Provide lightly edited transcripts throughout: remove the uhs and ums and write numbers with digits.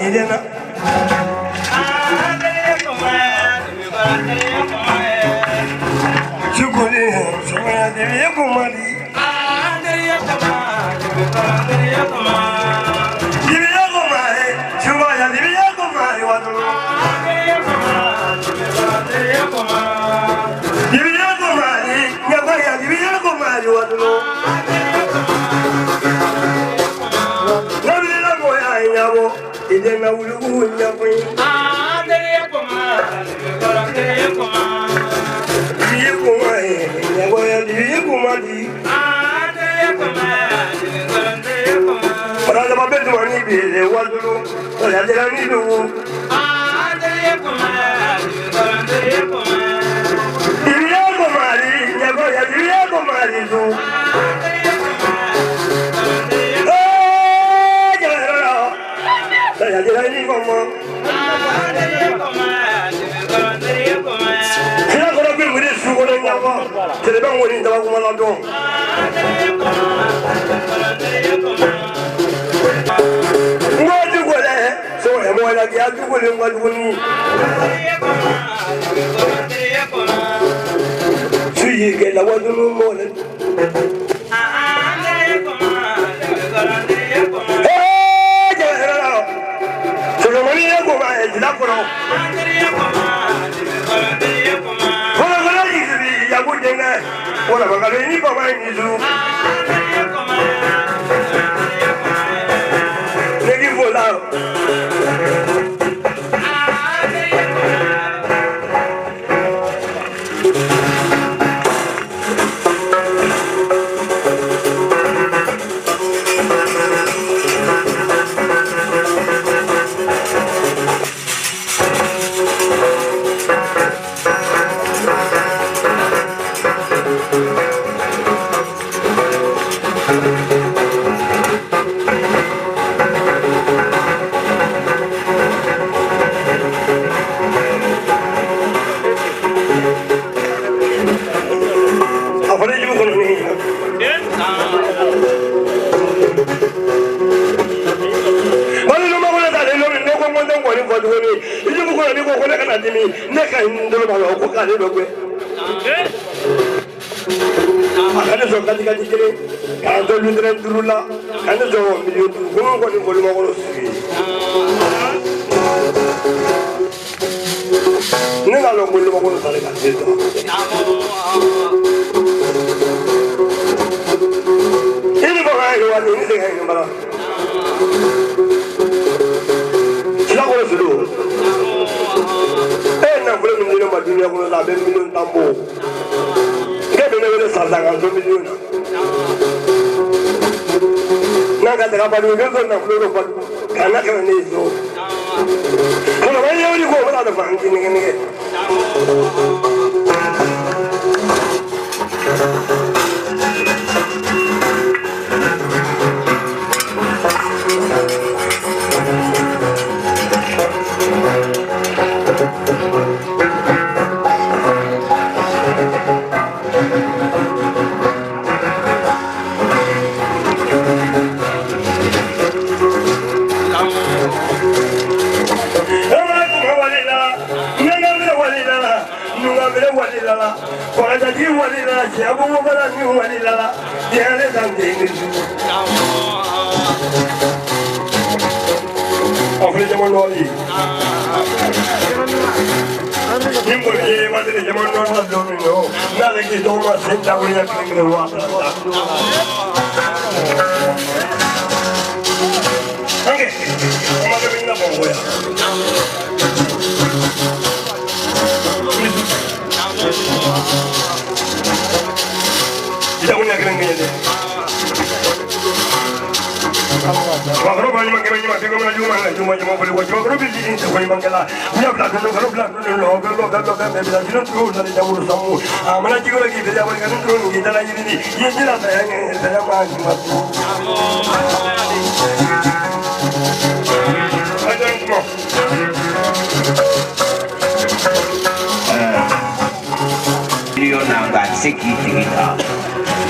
idena. Chukuli, Sumaya Devi Kumari. Devi Kumari, Chubaya Devi Kumari, Wadulu. Devi Kumari, Yabaya Devi Kumari, Wadulu. Nabila Moya Yabo, Idena Ulu Yabu. Para la papel de Manibi, de Wadulu, la de la Nidu. Divina Comari, Yagoya, Divina Comari. La de la Nidu. C'est les bancs où ils doivent vous m'entendre. Moi, tu connais, c'est moi la guerre, tu connais, moi, tu connais. Tu y es, la voix de nous, moi. C'est le mani, comment est-ce d'accord? Voilà, on va aller ni pas mal ni tout. Les qui vont là.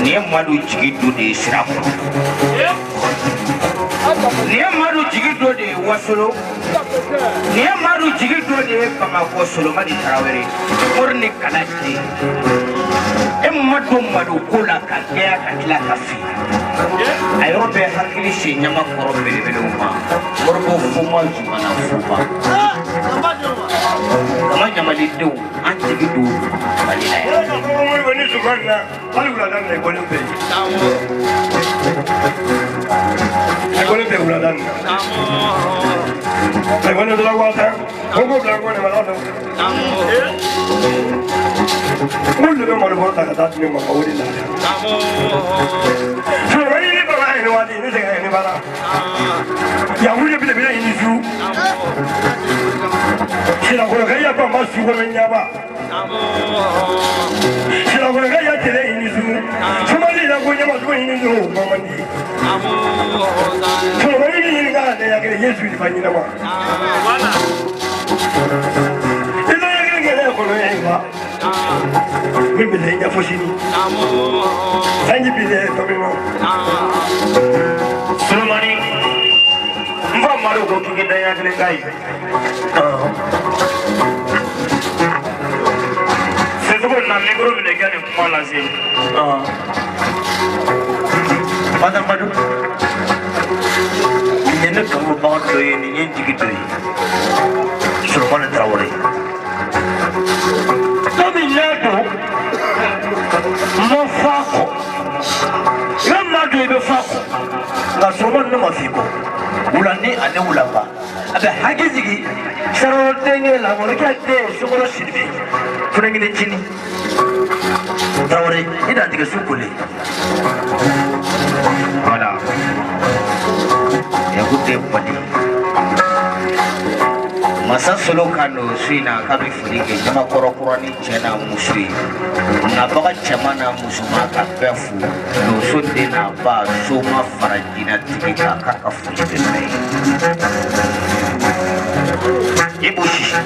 Ni madu jigi du de sira Niamaru Jigido de Wasolo, Niamaru Jigido de Pamako Solomani Traore, Orni Kanati, Emmatum Madu Kula Kakea Katlakafi. I hope I have finished Yamakoro Beluma, Morbo Fuma Jumana Fuba. Kamajamalidu, Antigidu, Malina. When you run now, I will have done the Olympic. I want to be well done. I want to do the water. Who will go to my daughter? Who will go to the water? That's the name of our dinner. So, when you live around, you want anything, anybody? You will be the villain in you. She's not going to get up much to women. She's not going to get today in you. Somebody is going to go in you, Mamma. So when you got there, I get yes with Vanilla. If I can get there for Eva, we will take a fishing. Thank you, Peter. Solomani, Mamma go to get the guy. Says the one I'm never going to get him. Madam Madu. Ini kamu bangun tu ini jigit tu, Solomon Traore. Tapi nado, mau fakko, yang nado itu fakko. Nggak Solomon nama fikko, ulan ni ada ulan ba. Ada hagi jigi, seorang tengel lah, mereka ada semua sini. Kurang ini cini. Traore, ini ada tiga suku ni. Ada. Ya gede padi. Masa solo kano suina kami fulike jama koro-koroni chena musri. Nabaga chamana musuma kapefu. No sunde na ba soma farajina tikika kaka fulike nei. Ibushi.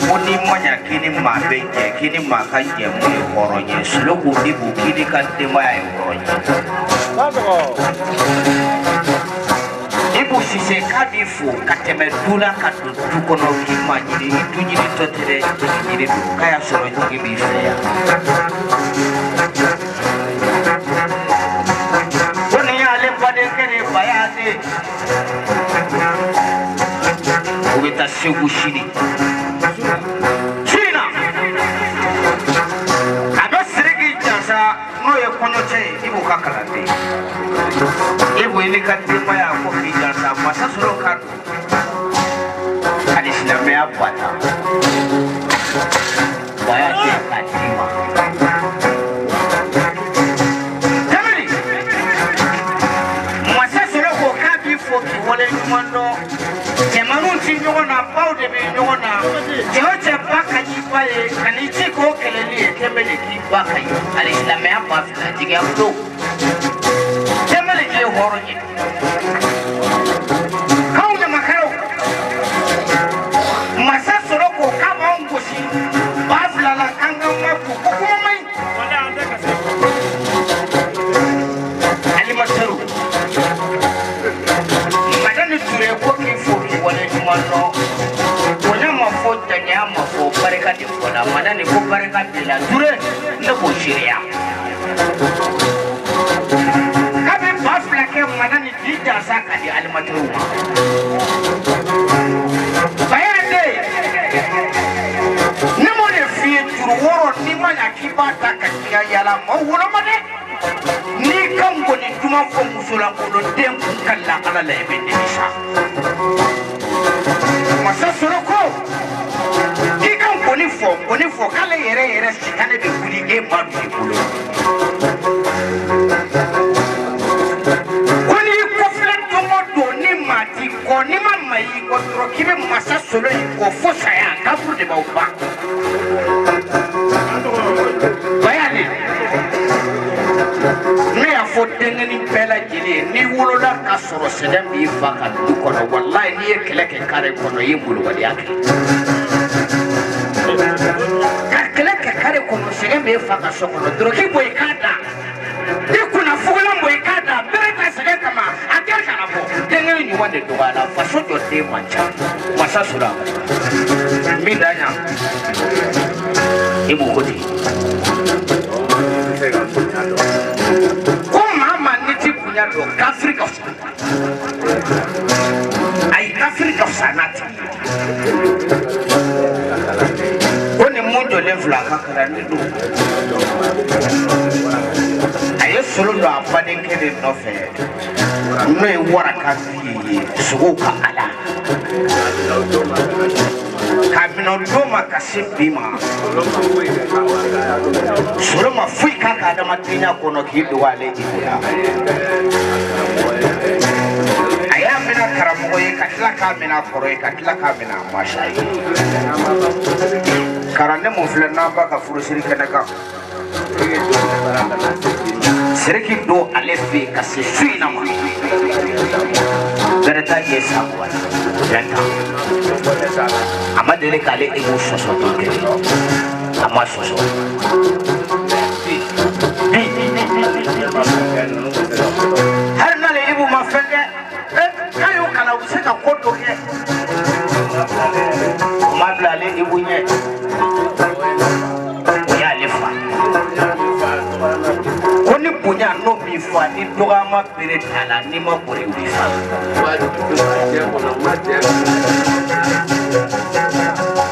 Muni manya kini mabenge kini makanje muni koronye. Suluku ibu kini kante maya koronye. Ibu sise kadifu kateme dula katu tukono kimanyiri itunyiri totere nyiri kaya soro nyiri bifeya. Woni ale pade kene bayade. Ubita shugu shini. China. Ado sirigi jasa ngoye konoche ibu kakalate. Ibu ini kan terima ya kopi jasa masa suruh kan hadis nama apa tak? Bayar dia kan terima. Jadi masa suruh kopi foki boleh cumano jamanun sinjungan apa udah binjungan jauh cepat kaji pale kanici ko keleli kembali kiba kayu hadis nama apa? Jika aku Jamali je horonye. Kau na makaro. Masa soroko kama ongoshi. Bafla la kanga maku kuma mai. Wala anda kase. Ali masaru. Madani ture ko ki foki wala jumano. Wala mafota nyama fo bareka di wala madani ko bareka di la ture na ko shiria. Manani jija saka di alimatru bayande namone fiye turworo ni manya kibata kakiya yala mawura mane ni kango ni tuma fo musula ko do tempu kala ala la ebende bisa masa soroko ki kango ni fo kala yere sikane be kulige madu ikulo ni mama yi ko tro kibe masa solo yi ko fosa ya kafur de bauba bayani me ya fotenga ni bela jili ni wolola ka soro sedem bi faka du kono wallahi ni keleke kare kono yimbulu wali yake ka keleke kare kono sedem bi faka sokono tro ki boy kada ikuna fugula boy kada bere ka sedem kama atia kana bo dogala faso jɔ den man ca masa sura min da ɲa i b'o ko ten ko maa maa ni ti bonya dɔn kafiri ka fisa ayi kafiri ka fisa n'a tigi ko ni mun jɔlen filɛ a ka kalanden don a ye solo don a badenkɛ de nɔfɛ n'o ye waraka f'i ye sogow ka ala kabini o don ma ka se bi ma solo ma foyi k'a ka adamadenya kɔnɔ k'i dogo ale jigi la a y'a minɛ karamɔgɔ ye ka tila k'a minɛ kɔrɔ ye ka tila k'a minɛ masa ye kalanden mun filɛ n'an b'a ka furusiri kɛnɛ kan Seriki do ale fɛ yen ka se su in na ma bɛrɛ t'a ɲɛ san mugan na a ma deli k'ale ego sɔsɔ don kelen a ma sɔsɔ hali n'ale ego ma fɛn kɛ k'a y'o kalan u bɛ se ka ko dɔ kɛ o ma bila ale ego ɲɛ o y'ale fa ko ni bonya n'o b'i fa ni dɔgɔyama bere t'a la n'i ma boli o b'i fa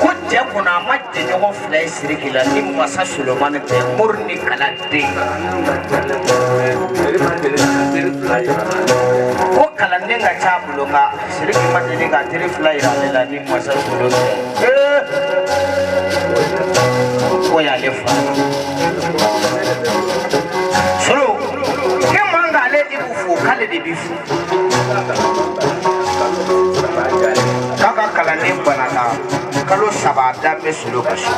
ko cɛ kɔnɔ a ma jɛɲɔgɔn fila ye Siriki la ni masa Solomani tɛ Mori ni Kala den ko kalanden ka ca a bolo nka Siriki ma deli ka teri fila yira ale la ni masa Solomani tɛ ko y'ale fa Solo ke man k'ale ibu fo k'ale de b'i fo k'a ka kalanden banana kalo 3 danbe Solo ka so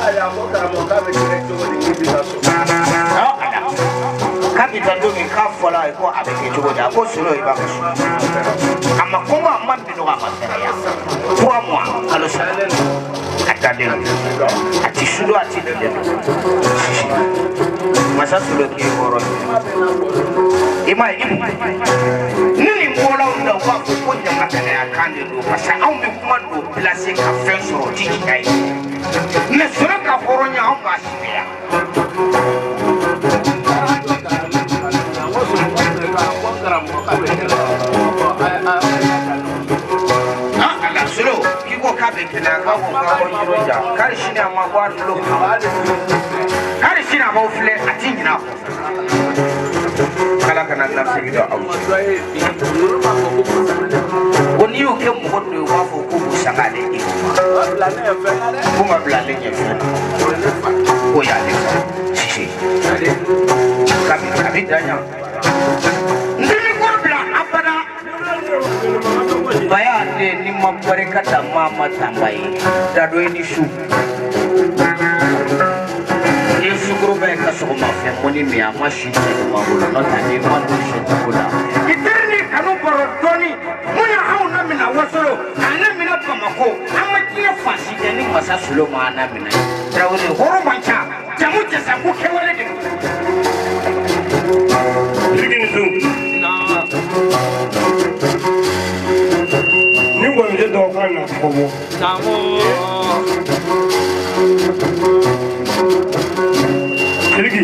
k'a bɛ taa don min k'a fɔla a ye ko a bɛ kɛ cogo di a ko Solo i b'a ka so a ma kɔngɔ a ma minɔgɔ a ma fɛrɛya 3 mois kalo 3 a dalen don a ti su don a ti dilen don masa Solo k'i hɔrɔn i m'a ye ni nin bɔlaw da u b'a fɔ ko ɲamakala kan de don parce que anw bɛ kuma don place ka fɛn sɔrɔ ti jigin ye mais Solo ka hɔrɔnya anw b'a sigiya ala Solo k'i ko k'a bɛ kɛnɛya k'a ko k'a bɔ Yiroja k'ali sini a ma bɔ a tulo k'ali sini a b'aw filɛ a ti ɲinɛ a kɔ Kala kana nasigi dɔ aw ko n'i y'o kɛ mɔgɔ dɔ ye u b'a fɔ ko k'u sanga ale i ko ma bila ale ɲɛfɛ ko y'ale fa Sise a bɛ dan yan n tɛ ni ko bila abada baya de ni ma barikata maa ma tamba ye dadɔ ye ni su ni sukoro bɛ ka sɔgɔma fɛn mɔni min a ma si tɛ ɲuman bolo n'o tɛ ni ma don si tɛ ko la i teri ni kanu bɔrɔ dɔɔni mun ye anw lamina Wasolo k'an lamina Bamako an ma diɲɛ fansi kɛ ni masa Solo ma an lamina Tarawele hɔrɔn man ca jamu jɛsa ko kɛwale de don Siriki ni su ni wɔmise dɔw ka na fɔbɔ Siriki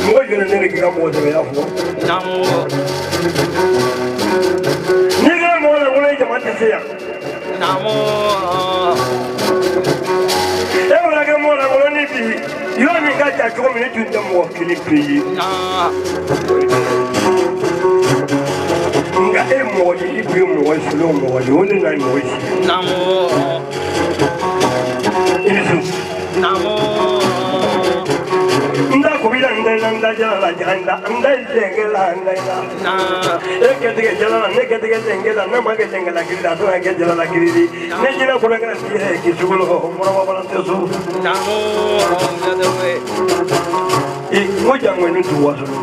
mɔgɔ jɔlen ne de k'i ka mɔgɔ sɛbɛya fɔ n'i kɛra mɔgɔ la wolo jama tɛ se yan e wala kɛ mɔgɔ la wolo ni bi yɔrɔ min ka jan cogo min ne tun tɛ mɔgɔ kelen pe ye nka e mɔgɔ de i tun ye mɔgɔ Solo mɔgɔ de o de na mɔgɔ si i ni su nda kubila nda jala la janda nda jengela nda e ketige jala ne ketige jengela na ma ke jengela kirida to ke jala la kiridi ne jina ko la kana ti he ki jugulo ko moro baba te su e mo jango ni tu Wasolo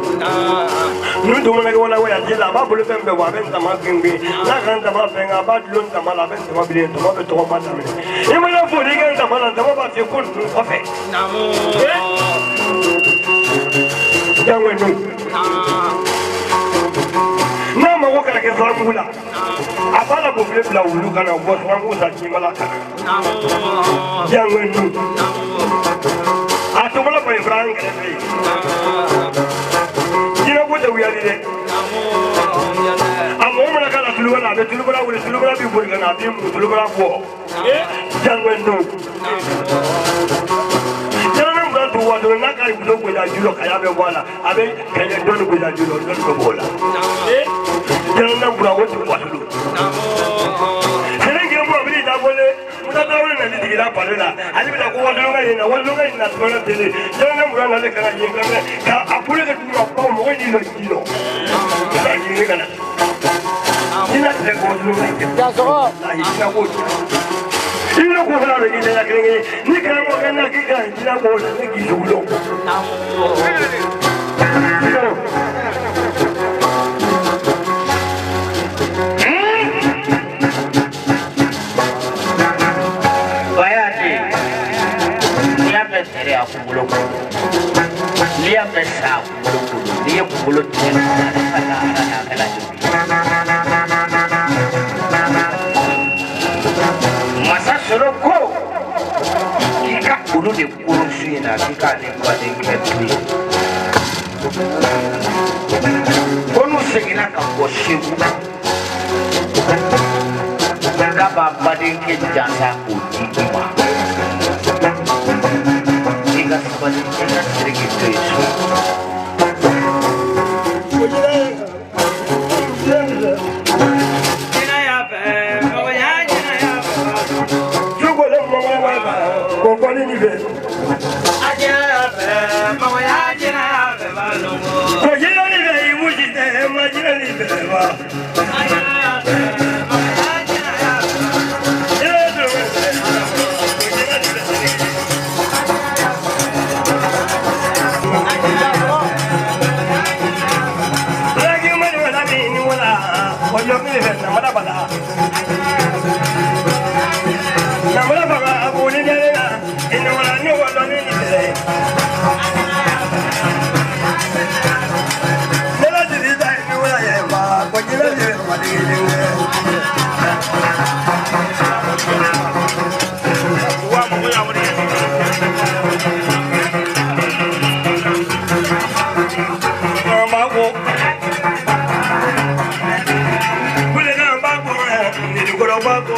nu do mana ko wala waya jela ba bulu fembe wa ben tama kingbe na kan tama fenga ba dulon tama la ben tama bile tama be to ma tama e mo la fo ni kan tama la tama ba ti ko ko fe jangwenu na ma ko kala ke formula abala bo ble bla wulu kana bo formula ki mala kana jangwenu atumala ko ibrahim kale jina ko de wiyali de amomala kala tulubala be tulubala wala tulubala bi bol kana bi mu tulubala ko jangwenu wato na kai budo ko da julo kaya be wala abe kaya don ko da julo don ko bola jana na bura wotu wato senen gemu abili da bole muta da wala na digi da palela ali bi da ko wato ngai na tona tele jana na bura na le kana yin ka apule ka tu ko mo ni lo kilo da yin kana ina de ko ngai ya so la ina ko ino ko fara da gida ya kenge ni kana mo kana kika ina ko da ni gizulo bayati ya besere akulo liya besa akulo liya kulo tena kana kana masa soroko ika kuno de kurusi na ika de kwade ketri kono segina ka koshibu daga baba de ke jasa ko dima ika sabani ika sergi tesu Bako